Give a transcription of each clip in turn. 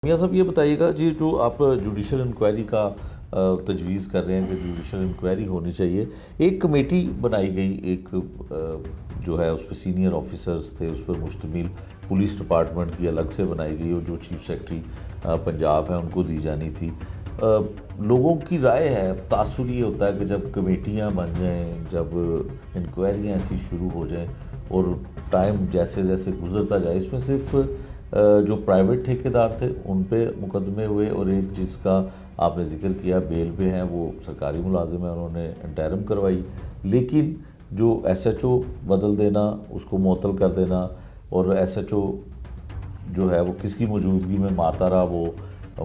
میاں صاحب یہ بتائیے گا جی، جو آپ جوڈیشل انکوائری کا تجویز کر رہے ہیں کہ جوڈیشل انکوائری ہونی چاہیے، ایک کمیٹی بنائی گئی، ایک جو ہے اس پہ سینئر آفیسرز تھے، اس پر مشتمل پولیس ڈپارٹمنٹ کی الگ سے بنائی گئی اور جو چیف سیکرٹری پنجاب ہیں ان کو دی جانی تھی۔ لوگوں کی رائے ہے، تاثر یہ ہوتا ہے کہ جب کمیٹیاں بن جائیں، جب انکوائریاں ایسی شروع ہو جائیں اور ٹائم جیسے جیسے گزرتا جائے، اس میں صرف جو پرائیویٹ ٹھیکیدار تھے ان پہ مقدمے ہوئے، اور ایک جس کا آپ نے ذکر کیا بیل پہ ہیں، وہ سرکاری ملازم ہیں، انہوں نے انٹرم کروائی، لیکن جو ایس ایچ او بدل دینا، اس کو معطل کر دینا، اور ایس ایچ او جو ہے وہ کس کی موجودگی میں مارتا رہا، وہ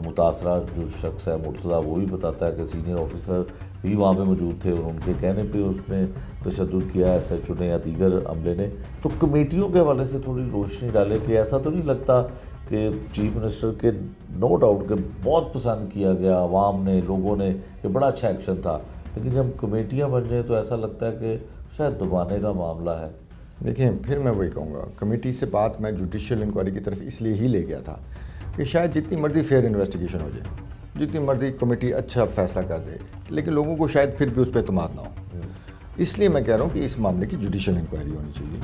متاثرہ جو شخص ہے مرتضیٰ، وہ بھی بتاتا ہے کہ سینئر آفیسر بھی وہاں پہ موجود تھے اور ان کے کہنے پہ اس نے تشدد کیا ایس ایچ او نے یا دیگر عملے نے۔ تو کمیٹیوں کے حوالے سے تھوڑی روشنی ڈالے کہ ایسا تو نہیں لگتا کہ چیف منسٹر کے نو ڈاؤٹ کہ بہت پسند کیا گیا عوام نے، لوگوں نے، کہ بڑا اچھا ایکشن تھا، لیکن جب کمیٹیاں بن جائیں تو ایسا لگتا ہے کہ شاید دبانے کا معاملہ ہے۔ دیکھیں، پھر میں وہی کہوں گا، کمیٹی سے بات میں جوڈیشل انکوائری کی طرف اس لیے ہی لے گیا تھا کہ شاید جتنی مرضی فیئر انویسٹیگیشن ہو جائے، جتنی مرضی کمیٹی اچھا فیصلہ کر دے، لیکن لوگوں کو شاید پھر بھی اس پہ اعتماد نہ ہو۔ اس لیے میں کہہ رہا ہوں کہ اس معاملے کی جوڈیشل انکوائری ہونی چاہیے،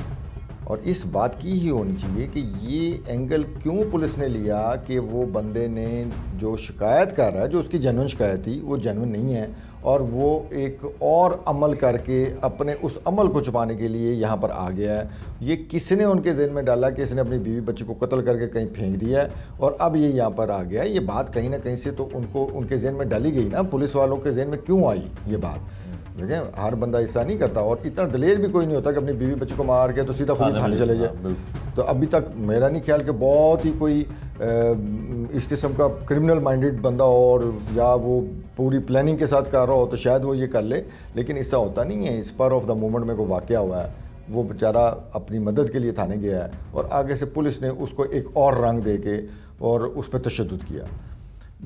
اور اس بات کی ہی ہونی چاہیے کہ یہ اینگل کیوں پولیس نے لیا کہ وہ بندے نے جو شکایت کر رہا ہے، جو اس کی جینوئن شکایت تھی، وہ جینوئن نہیں ہے، اور وہ ایک اور عمل کر کے اپنے اس عمل کو چھپانے کے لیے یہاں پر آ گیا ہے۔ یہ کس نے ان کے ذہن میں ڈالا کہ اس نے اپنی بیوی بچی کو قتل کر کے کہیں پھینک دیا ہے اور اب یہ یہاں پر آ گیا ہے؟ یہ بات کہیں نہ کہیں سے تو ان کے ذہن میں ڈالی گئی نا، پولیس والوں کے ذہن میں کیوں آئی یہ بات؟ دیکھیں، ہر بندہ ایسا نہیں کرتا، اور اتنا دلیر بھی کوئی نہیں ہوتا کہ اپنی بیوی بچی کو مار کے تو سیدھا خود ہی تھانے چلے جائے۔ تو ابھی تک میرا نہیں خیال کہ بہت ہی کوئی اس قسم کا کرمنل مائنڈڈ بندہ ہو، اور یا وہ پوری پلاننگ کے ساتھ کر رہا ہو تو شاید وہ یہ کر لے، لیکن ایسا ہوتا نہیں ہے۔ اسپر آف دا مومنٹ میں کوئی واقعہ ہوا ہے، وہ بیچارہ اپنی مدد کے لیے تھانے گیا ہے، اور آگے سے پولیس نے اس کو ایک اور رنگ دے کے اور اس پہ تشدد کیا۔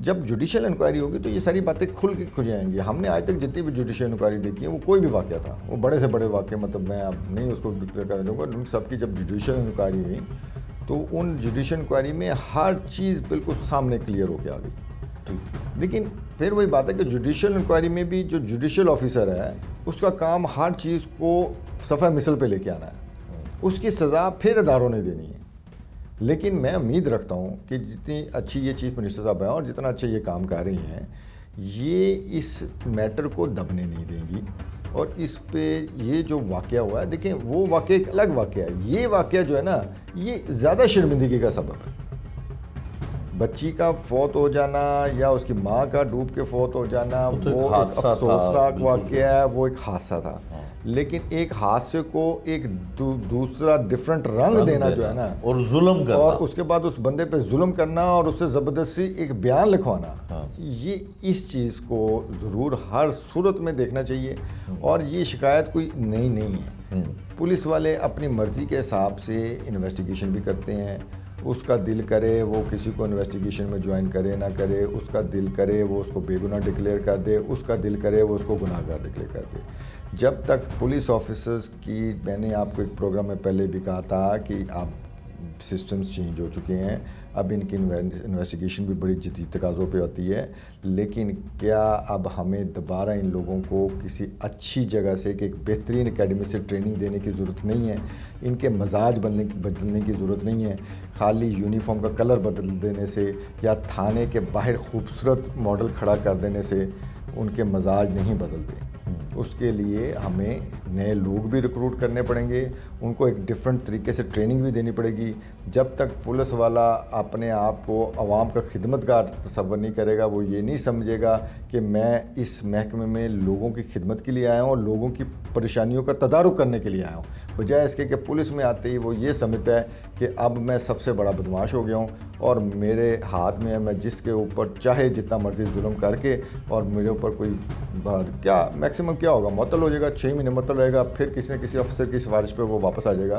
جب جوڈیشل انکوائری ہوگی تو یہ ساری باتیں کھل کے کھل جائیں گی۔ ہم نے آج تک جتنی بھی جوڈیشل انکوائری دیکھی ہے، وہ کوئی بھی واقعہ تھا، وہ بڑے سے بڑے واقعے، مطلب میں اب نہیں اس کو ڈکلیئر کرنا چاہوں گا، ان سب کی جب جوڈیشل انکوائری ہوئی تو ان جوڈیشل انکوائری میں ہر چیز بالکل سامنے کلیئر ہو کے آ گئی۔ لیکن پھر وہی بات ہے کہ جوڈیشل انکوائری میں بھی جو جوڈیشل آفیسر ہے، اس کا کام ہر چیز کو صفحہ مثل پہ لے کے آنا ہے، اس کی سزا پھر اداروں نے دینی ہے۔ لیکن میں امید رکھتا ہوں کہ جتنی اچھی یہ چیف منسٹر صاحب ہیں اور جتنا اچھا یہ کام کر رہی ہیں، یہ اس میٹر کو دبنے نہیں دیں گی، اور اس پہ یہ جو واقعہ ہوا ہے، دیکھیں وہ واقعہ ایک الگ واقعہ ہے، یہ واقعہ جو ہے نا، یہ زیادہ شرمندگی کا سبب ہے۔ بچی کا فوت ہو جانا یا اس کی ماں کا ڈوب کے فوت ہو جانا، وہ ایک افسوسناک واقعہ ہے، وہ ایک حادثہ تھا، لیکن ایک حادثے کو ایک دوسرا ڈیفرنٹ رنگ دینا جو ہے نا، اور ظلم کرنا، اور اس کے بعد اس بندے پہ ظلم کرنا اور اس سے زبردستی ایک بیان لکھوانا، یہ اس چیز کو ضرور ہر صورت میں دیکھنا چاہیے۔ اور یہ شکایت کوئی نئی نہیں ہے، پولیس والے اپنی مرضی کے حساب سے انویسٹیگیشن بھی کرتے ہیں، اس کا دل کرے وہ کسی کو انویسٹیگیشن میں جوائن کرے نہ کرے، اس کا دل کرے وہ اس کو بے گناہ ڈکلیئر کر دے، اس کا دل کرے وہ اس کو گناہ گار ڈکلیئر کر دے۔ جب تک پولیس آفیسرز کی، میں نے آپ کو ایک پروگرام میں پہلے بھی کہا تھا کہ اب سسٹمز چینج ہو چکے ہیں، اب ان کی انویسٹیگیشن بھی بڑی جدید تقاضوں پہ ہوتی ہے، لیکن کیا اب ہمیں دوبارہ ان لوگوں کو کسی اچھی جگہ سے، کہ ایک بہترین اکیڈمی سے ٹریننگ دینے کی ضرورت نہیں ہے، ان کے مزاج بدلنے کی ضرورت نہیں ہے، خالی یونیفارم کا کلر بدل دینے سے یا تھانے کے باہر خوبصورت ماڈل کھڑا کر دینے سے ان کے مزاج نہیں بدلتے۔ اس کے لیے ہمیں نئے لوگ بھی ریکروٹ کرنے پڑیں گے، ان کو ایک ڈیفرنٹ طریقے سے ٹریننگ بھی دینی پڑے گی۔ جب تک پولیس والا اپنے آپ کو عوام کا خدمتگار تصور نہیں کرے گا، وہ یہ نہیں سمجھے گا کہ میں اس محکمے میں لوگوں کی خدمت کے لیے آیا ہوں اور لوگوں کی پریشانیوں کا تدارک کرنے کے لیے آیا ہوں، بجائے اس کے کہ پولیس میں آتے ہی وہ یہ سمجھتا ہے کہ اب میں سب سے بڑا بدمعاش ہو گیا ہوں اور میرے ہاتھ میں ہے، میں جس کے اوپر چاہے جتنا مرضی ظلم کر کے، اور میرے اوپر کوئی کیا میکسیمم کیا ہوگا، معطل ہو جائے گا، 6 مہینے معطل رہے گا، پھر کسی نہ کسی افسر کی سفارش پہ وہ واپس آ جائے گا۔